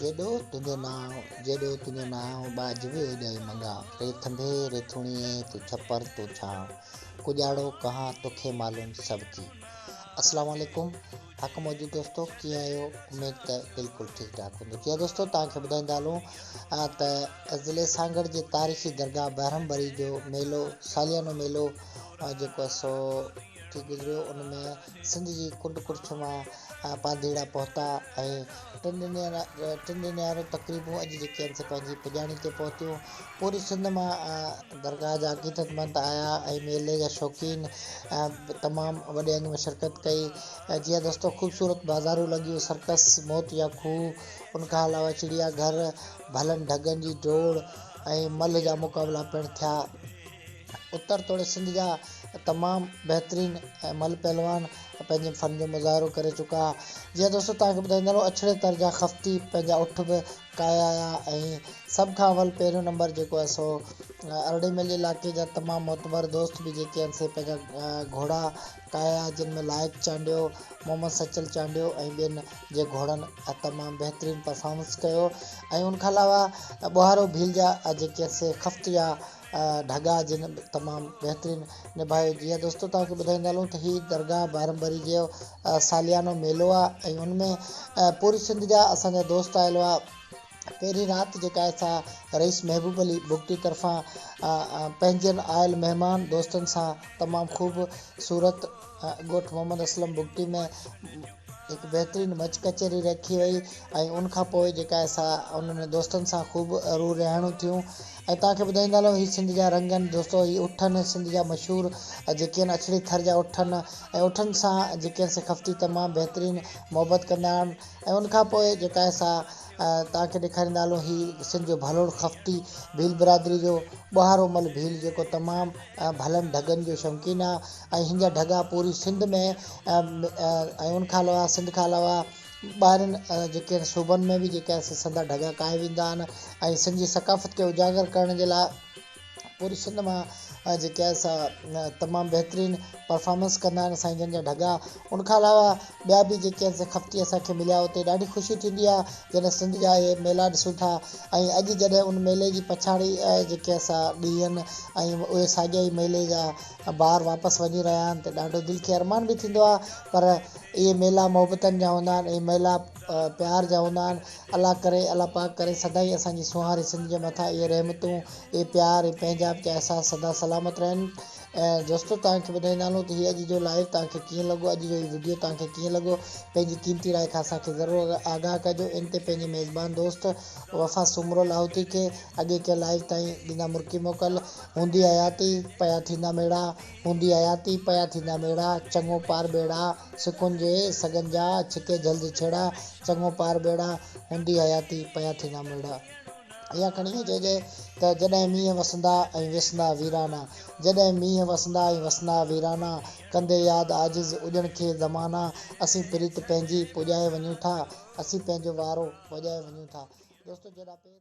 जेॾो तुंहिंजो नाव जेॾो तुंहिंजो नाव बाजवे ॾे मंगा रे थंधे रे थुणिए तू छपर तू छाव कुॼाड़ो कहाँ तोखे मालूम सब की। अस्सलाम वालेकुम हक़ मौजूद दोस्तों कीअं आहियो। उमेद त बिल्कुलु ठीकु ठाक हूंदो। जीअं दोस्तों तव्हांखे ॿुधाईंदा हलूं त ज़िले सांगड़ जे तारीख़ी दरगाह बहरमबरी जो मेलो सालियानो मेलो जेको आहे सो थी गुज़रियो। उन में सिंध जी कुंड कुर्छ मां पाधीड़ा पहुता ऐं टिनि ॾींहंनि वारियूं तक़रीबूं अॼु जेके आहिनि से पंहिंजी पुॼाणी ते पहुतियूं। पूरी सिंध मां दरगाह जा अक़ीदतमंद आया ऐं मेले जा शौक़ीन तमामु वॾे अंग में शिरकत कई। जीअं दोस्तों ख़ूबसूरत बाज़ारूं लॻियूं, सर्कस, मौत या खूह, उनखां अलावा चिड़ियाघर, भलनि ढगनि जी डोड़ ऐं मल जा मुक़ाबला पिणु थिया। उत्तर तोड़े सिंध जा तमामु बहितरीन मल पहलवान पंहिंजे फन जो मुज़ाहिरो करे चुका। जीअं दोस्तों तव्हांखे ॿुधाईंदा रहूं अछड़े तर जा खफ़्ती पंहिंजा उठ बि काया ऐं सभ खां अवल पहिरियों नंबर जेको आहे सो अरड़े मील इलाइक़े जा तमामु मोतबर दोस्त बि जेके आहिनि से पंहिंजा घोड़ा काया, जिन में लाइक चांडियो, मोहम्मद सचल चांडियो ऐं ॿियनि जे घोड़नि तमामु बहितरीन परफॉर्मेंस कयो। ऐं उनखां अलावा ॿुहारो भील जा जेके से खफ़्त जा ढगा जिन तमामु बहितरीन निभायो। जीअं दोस्तों तव्हांखे ॿुधाईंदा हलूं त हीअ दरगाह बहरमबरी जो सालियानो मेलो आहे ऐं उनमें पूरी सिंध जा असांजा दोस्त आयल हुआ। पहिरीं राति जेका आहे सा रईस महबूब अली बुगटी तरफ़ां पंहिंजनि आयल महिमान दोस्तनि सां तमामु ख़ूबसूरत ॻोठ मोहम्मद असलम बुगटी में हिकु बहितरीन मच कचहरी रखी वई ऐं उनखां पोइ जेका आहे सा उन्हनि दोस्तनि सां ख़ूब रू रिहाणियूं थियूं। ऐं तव्हांखे ॿुधाईंदा हलूं हीअ सिंध जा रंगनि दोस्तों, हीअ उठनि सिंध जा मशहूरु जेके आहिनि अछड़ी थर जा उठनि ऐं उठनि सां जेके आहिनि से खफ़्ती तमामु बहितरीन मोहबत कंदा आहिनि। ऐं उनखां पोइ जेका आहे सा तव्हांखे ॾेखारींदा हलूं हीअ सिंध जो भलोड़ खफ़्ती भील बिरादरी जो ॿुहारो मल भील जेको तमामु भलनि ढगनि जो शौक़ीन आहे ऐं हिन जा ढगा पूरी सिंध में ऐं उनखां अलावा सिंध खां अलावा ॿाहिरिनि जेके आहिनि सूबनि में बि जेके आहे संदा ढगा काए वेंदा आहिनि। ऐं सिंध जी सकाफ़त खे उजागर करण जे लाइ पूरी सिंध मां जेके आहे सा तमामु बहितरीन परफॉर्मेंस कंदा आहिनि साईं जन जा ढगा। उनखां अलावा ॿिया बि जेके आहिनि से खफ़्ती असांखे मिलिया। उते ॾाढी ख़ुशी थींदी आहे जॾहिं सिंध जा इहे मेला ॾिसूं था। ऐं अॼु जॾहिं उन मेले जी पछाड़ी जेके असां ॾींहंनि ऐं उहे साॻिया ई मेले जा ॿार वापसि वञी रहिया आहिनि त ॾाढो दिलि खे अरमान बि थींदो आहे। पर इहे मेला मोहबतनि जा हूंदा आहिनि, इहे मेला प्यार जा हूंदा आहिनि। अल्लाह करे, अल्लाह पाक करे सदाईं असांजी सुहारी सिंध जे मथां इहे रहमतूं, इहे प्यार, इहे पंहिंजाप जा अहसास सदा सलामत रहनि। ऐं दोस्तों तव्हांखे ॿुधाईंदा हलूं त हीअ अॼु जो लाइव तव्हांखे कीअं लॻो, अॼु जो हीअ वीडियो तव्हांखे कीअं लॻो, पंहिंजी क़ीमती राय खां असांखे ज़रूरु आगाह कजो। इन ते पंहिंजे मेज़बान दोस्त वफ़ा सुमरो लाहौती खे अॻे के लाइव ताईं ॾींदा मुर्की मोकल। हूंदी हयाती पया थींदा मेड़ा, हूंदी हयाती पया थींदा मेड़ा, चङो पार बेड़ा सिकुन जे सघनि जा छिके जल्द छेड़ा, चङो पार बेड़ा हूंदी हयाती पया थींदा मेड़ा। इहा खणी चइजे त जॾहिं मींहं वसंदा ऐं विसंदा वीराना, जॾहिं मींहं वसंदा ऐं वसंदा वीराना, कंदे यादि आजिज़ उॼण खे ज़माना, असीं प्रीत पंहिंजी पुॼाए वञूं था, असीं पंहिंजो वारो वॼाए वञूं था। दोस्तों जॾहिं